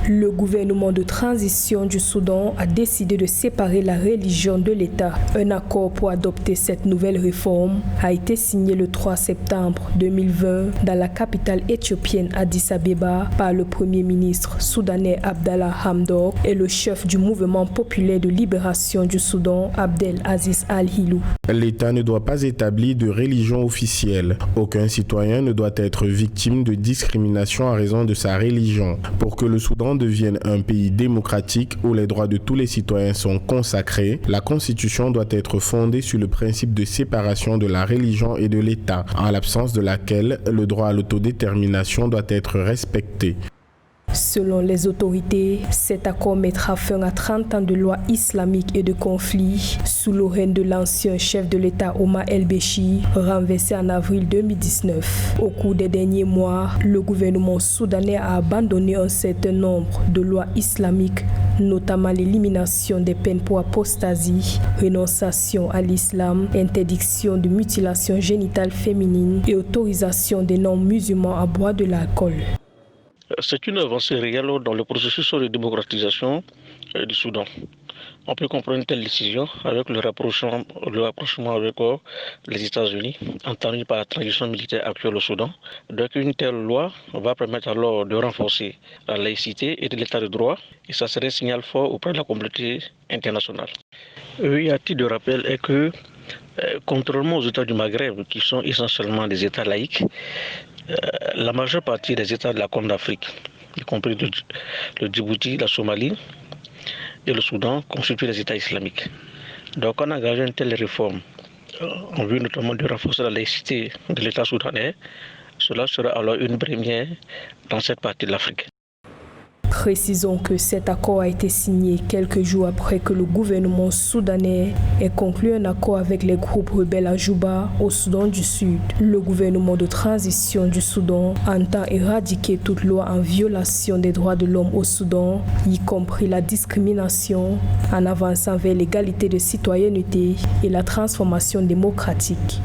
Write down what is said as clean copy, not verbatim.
Le gouvernement de transition du Soudan a décidé de séparer la religion de l'État. Un accord pour adopter cette nouvelle réforme a été signé le 3 septembre 2020 dans la capitale éthiopienne Addis Abeba par le premier ministre soudanais Abdallah Hamdok et le chef du mouvement populaire de libération du Soudan, Abdel Aziz Al-Hilou. L'État ne doit pas établir de religion officielle. Aucun citoyen ne doit être victime de discrimination à raison de sa religion. Pour que le Soudan devienne un pays démocratique où les droits de tous les citoyens sont consacrés, la Constitution doit être fondée sur le principe de séparation de la religion et de l'État, en l'absence de laquelle le droit à l'autodétermination doit être respecté. Selon les autorités, cet accord mettra fin à 30 ans de lois islamiques et de conflits sous le règne de l'ancien chef de l'État Omar El-Béchir, renversé en avril 2019. Au cours des derniers mois, le gouvernement soudanais a abandonné un certain nombre de lois islamiques, notamment l'élimination des peines pour apostasie, renonciation à l'islam, interdiction de mutilation génitale féminine et autorisation des non-musulmans à boire de l'alcool. C'est une avancée réelle dans le processus de démocratisation du Soudan. On peut comprendre une telle décision avec le rapprochement avec les États-Unis, entendu par la transition militaire actuelle au Soudan. Donc une telle loi va permettre alors de renforcer la laïcité et de l'état de droit, et ça serait un signal fort auprès de la communauté internationale. Et à titre de rappel est que, contrairement aux États du Maghreb, qui sont essentiellement des États laïques, la majeure partie des États de la Corne d'Afrique, y compris le Djibouti, la Somalie et le Soudan, constituent des États islamiques. Donc en engageant une telle réforme, en vue notamment de renforcer la laïcité de l'État soudanais, cela sera alors une première dans cette partie de l'Afrique. Précisons que cet accord a été signé quelques jours après que le gouvernement soudanais ait conclu un accord avec les groupes rebelles à Juba, au Soudan du Sud. Le gouvernement de transition du Soudan entend éradiquer toute loi en violation des droits de l'homme au Soudan, y compris la discrimination, en avançant vers l'égalité de citoyenneté et la transformation démocratique.